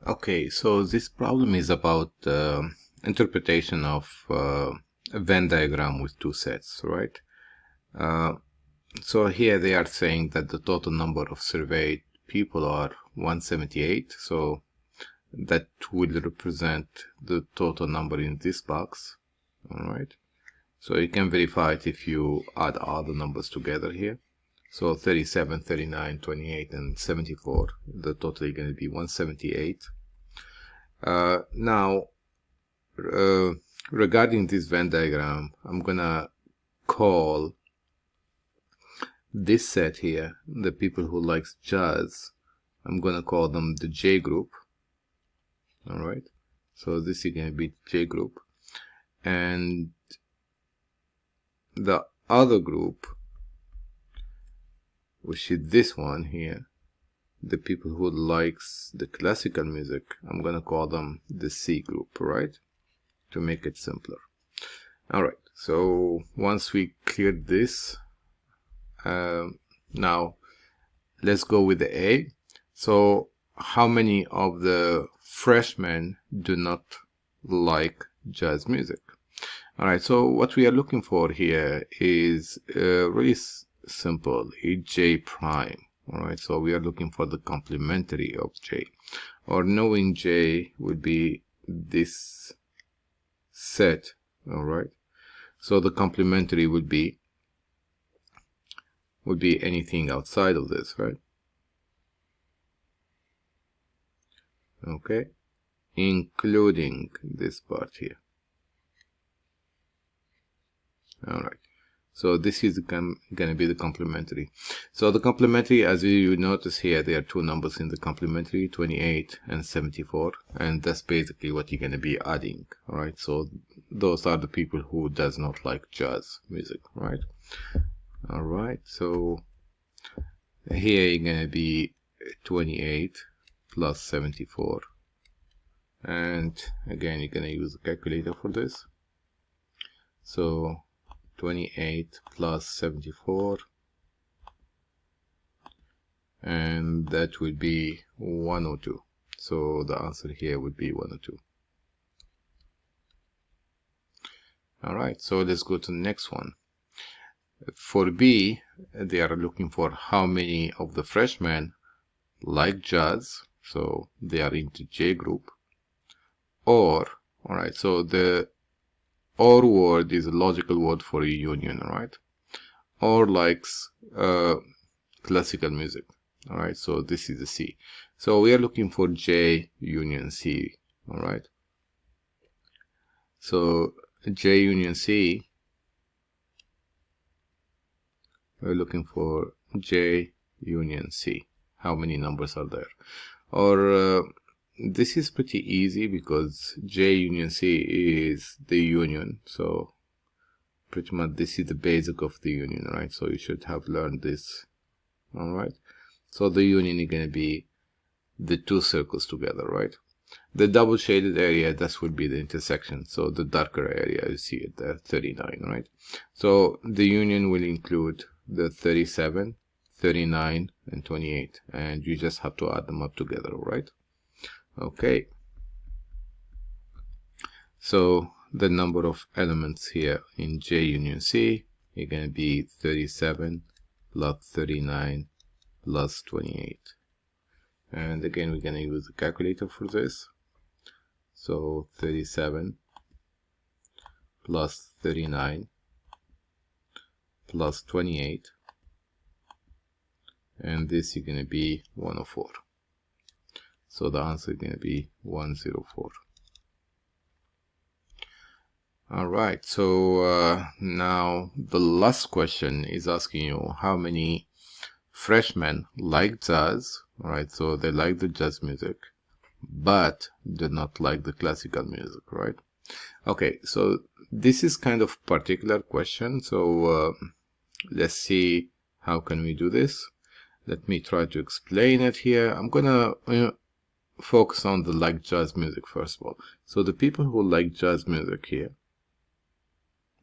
Okay, so this problem is about interpretation of a Venn diagram with two sets, right? So here they are saying that the total number of surveyed people are 178, so that will represent the total number in this box, all right? So you can verify it if you add all the numbers together here. So 37, 39, 28, and 74, the total is going to be 178. Now, regarding this Venn diagram, I'm gonna call this set here, the people who likes jazz, I'm gonna call them the J group. All right, so this is gonna be J group, and the other group, which is this one here, the people who likes the classical music, I'm gonna call them the C group, right? To make it simpler. All right, so once we cleared this, now let's go with the A. So how many of the freshmen do not like jazz music? All right, so what we are looking for here is really simple, a J prime. All right, so we are looking for the complementary of J, or knowing J would be this set. All right, so the complementary would be anything outside of this, right? Okay, including this part here. All right, so this is going to be the complementary. So the complementary, as you notice here, there are two numbers in the complementary, 28 and 74, and that's basically what you're going to be adding. All right, so those are the people who does not like jazz music, right? All right, so here you're going to be 28 plus 74, and again you're going to use a calculator for this. So 28 plus 74, and that would be 102. So the answer here would be 102. All right, so let's go to the next one. For B, they are looking for how many of the freshmen like jazz, so they are into J group. Or, all right, so the or word is a logical word for a union, right? Or likes classical music. All right, so this is the C. So we are looking for J union C. All right, so J union C, we're looking for J union C. How many numbers are there? Or this is pretty easy because J union C is the union, so pretty much this is the basic of the union, right? So you should have learned this. All right, so the union is going to be the two circles together, right? The double shaded area, that would be the intersection, so the darker area, you see it there, 39, right? So the union will include the 37, 39, and 28, and you just have to add them up together, right? Okay, so the number of elements here in J union C is going to be 37 plus 39 plus 28. And again, we're going to use the calculator for this. So 37 plus 39 plus 28. And this is going to be 104. So the answer is going to be 104. All right, so now the last question is asking you how many freshmen like jazz. All right, so they like the jazz music, but do not like the classical music, right? Okay, so this is kind of particular question. So let's see how can we do this. Let me try to explain it here. I'm gonna focus on the like jazz music first of all. So the people who like jazz music here,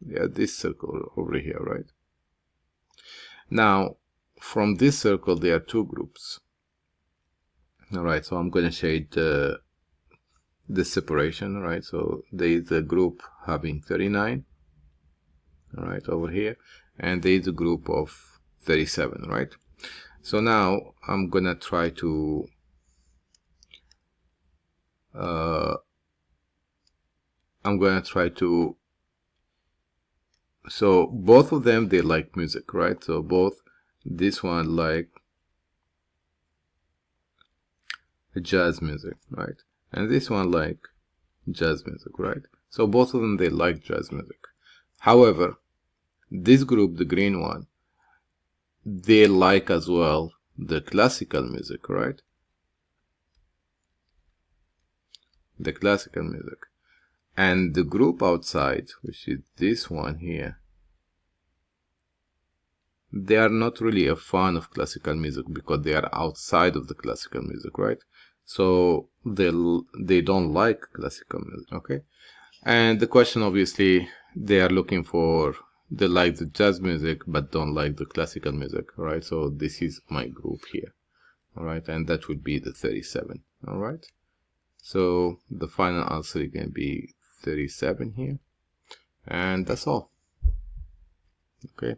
yeah, this circle over here, right? Now, from this circle, there are two groups. All right, so I'm going to shade the separation, right? So there is a group having 39, all right, over here, and there is a group of 37, right? So now I'm gonna try to so both of them, they like music, right? So both, this one like jazz music, right? And this one like jazz music, right? So both of them, they like jazz music. However, this group, the green one, they like as well the classical music, right? The classical music. And the group outside, which is this one here, they are not really a fan of classical music because they are outside of the classical music, right? So they don't like classical music, okay? And the question, obviously, they are looking for, they like the jazz music but don't like the classical music, right? So this is my group here, all right? And that would be the 37, all right? So the final answer can be 37 here, and that's all. Okay.